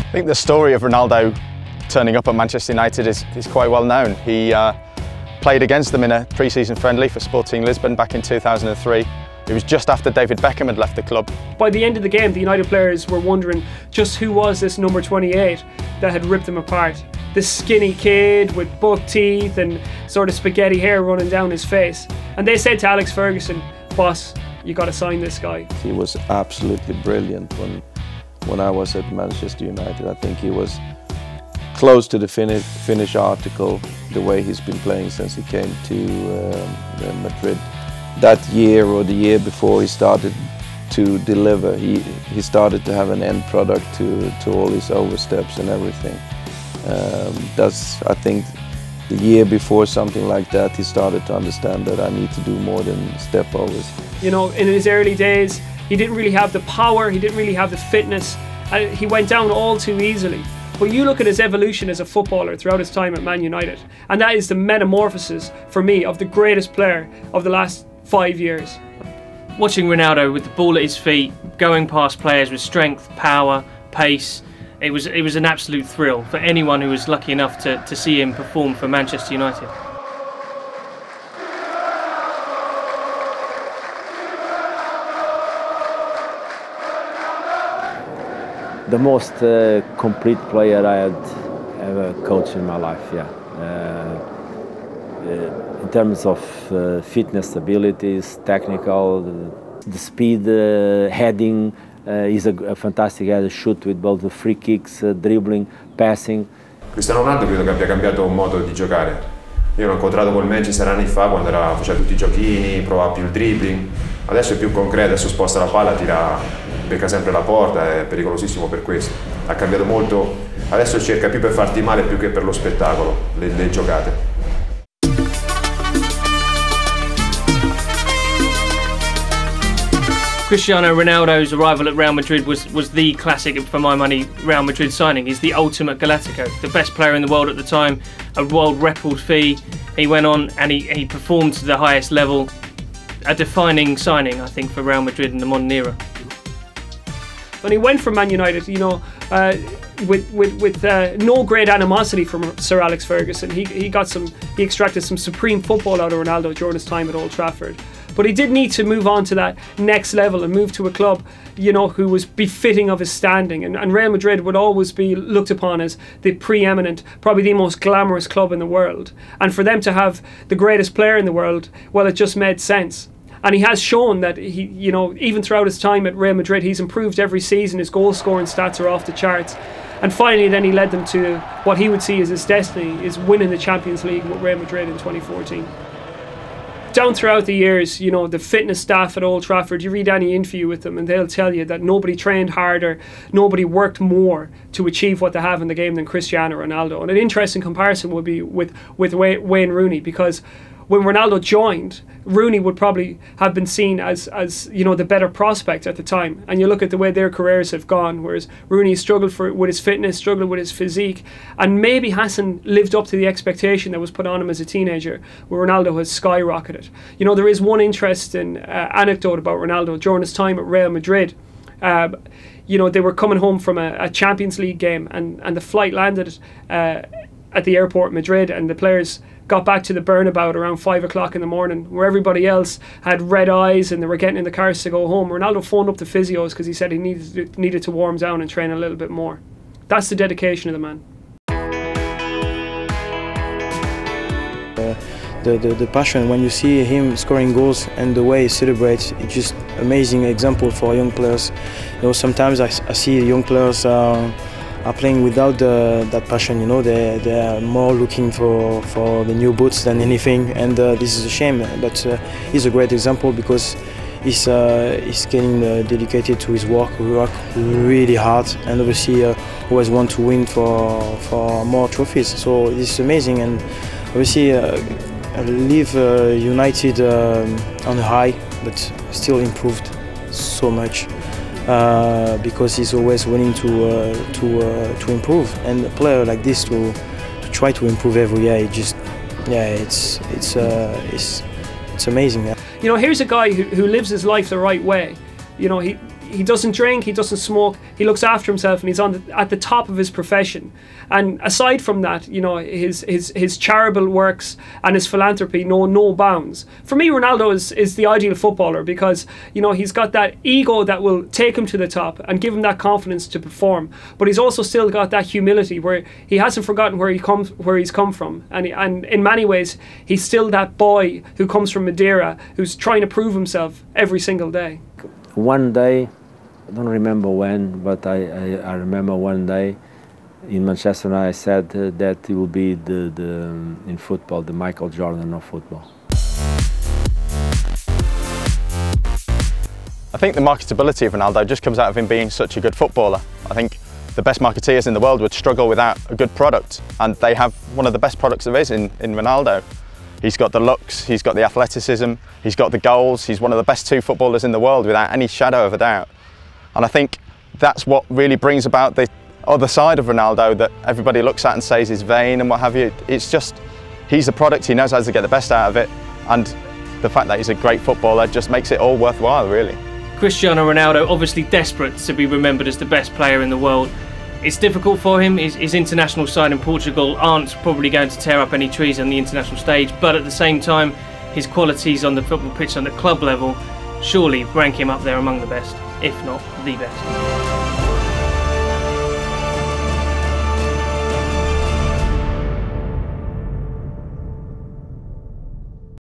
I think the story of Ronaldo turning up at Manchester United is quite well known. He played against them in a pre-season friendly for Sporting Lisbon back in 2003. It was just after David Beckham had left the club. By the end of the game, the United players were wondering just who was this number 28 that had ripped them apart. This skinny kid with buck teeth and sort of spaghetti hair running down his face. And they said to Alex Ferguson, "Boss, you got to sign this guy." He was absolutely brilliant when I was at Manchester United. I think he was close to the Finnish article, the way he's been playing since he came to Madrid. That year or the year before, he started to deliver. He started to have an end product to all his oversteps and everything. I think the year before something like that, he started to understand that I need to do more than step overs. You know, in his early days, he didn't really have the power, he didn't really have the fitness, and he went down all too easily. But you look at his evolution as a footballer throughout his time at Man United, and that is the metamorphosis, for me, of the greatest player of the last 5 years. Watching Ronaldo with the ball at his feet, going past players with strength, power, pace, it was an absolute thrill for anyone who was lucky enough to see him perform for Manchester United. The most complete player I had ever coached in my life, yeah. In terms of fitness abilities, technical, the speed, heading, he's a fantastic header, shoot with both the free kicks, dribbling, passing. Cristiano Ronaldo credo che abbia cambiato un modo di giocare. Io l'ho incontrato col Manchester anni fa quando faceva tutti i giochini, provava più il dribbling. Adesso è più concreto, adesso sposta la palla, becca sempre la porta, è pericolosissimo per questo. Ha cambiato molto, adesso cerca più per farti male più che per lo spettacolo, le giocate. Cristiano Ronaldo's arrival at Real Madrid was the classic, for my money, Real Madrid signing. He's the ultimate Galactico, the best player in the world at the time, a world record fee. He went on and he performed to the highest level. A defining signing, I think, for Real Madrid in the modern era. When he went from Man United, you know, with no great animosity from Sir Alex Ferguson, he extracted some supreme football out of Ronaldo during his time at Old Trafford. But he did need to move on to that next level and move to a club, you know, who was befitting of his standing. And Real Madrid would always be looked upon as the preeminent, probably the most glamorous club in the world. And for them to have the greatest player in the world, well, it just made sense. And he has shown that he, you know, even throughout his time at Real Madrid, he's improved every season. His goal scoring stats are off the charts. And finally, then he led them to what he would see as his destiny, is winning the Champions League with Real Madrid in 2014. Down throughout the years, you know, the fitness staff at Old Trafford, you read any interview with them and they'll tell you that nobody trained harder, nobody worked more to achieve what they have in the game than Cristiano Ronaldo. And an interesting comparison would be with Wayne Rooney, because when Ronaldo joined, Rooney would probably have been seen as you know, the better prospect at the time. And you look at the way their careers have gone, whereas Rooney struggled with his fitness, struggled with his physique, and maybe hasn't lived up to the expectation that was put on him as a teenager, where Ronaldo has skyrocketed. You know, there is one interesting anecdote about Ronaldo during his time at Real Madrid. You know, they were coming home from a Champions League game, and the flight landed at the airport in Madrid, and the players got back to the Bernabeu around 5 o'clock in the morning, where everybody else had red eyes and they were getting in the cars to go home. Ronaldo phoned up the physios because he said he needed to warm down and train a little bit more. That's the dedication of the man. The passion, when you see him scoring goals and the way he celebrates, it's just amazing example for young players. You know, sometimes I see young players are playing without that passion. You know, they are more looking for the new boots than anything, and this is a shame. But he's a great example because he's getting dedicated to his work. We work really hard, and obviously always want to win for more trophies. So this is amazing, and obviously leave United on a high, but still improved so much. Because he's always willing to improve, and a player like this to try to improve every year, it's amazing. You know, here's a guy who lives his life the right way. You know, he doesn't drink, he doesn't smoke, he looks after himself, and he's at the top of his profession. And aside from that, you know, his charitable works and his philanthropy know no bounds. For me, Ronaldo is the ideal footballer because, you know, he's got that ego that will take him to the top and give him that confidence to perform. But he's also still got that humility where he hasn't forgotten where he's come from, and in many ways he's still that boy who comes from Madeira who's trying to prove himself every single day. One day, I don't remember when, but I remember one day in Manchester I said that he will be in football, the Michael Jordan of football. I think the marketability of Ronaldo just comes out of him being such a good footballer. I think the best marketeers in the world would struggle without a good product, and they have one of the best products there is in Ronaldo. He's got the looks, he's got the athleticism, he's got the goals, he's one of the best two footballers in the world without any shadow of a doubt. And I think that's what really brings about the other side of Ronaldo that everybody looks at and says is vain and what have you. It's just, he's a product, he knows how to get the best out of it, and the fact that he's a great footballer just makes it all worthwhile, really. Cristiano Ronaldo, obviously desperate to be remembered as the best player in the world. It's difficult for him. His international side in Portugal aren't probably going to tear up any trees on the international stage, but at the same time, his qualities on the football pitch on the club level surely rank him up there among the best, if not the best.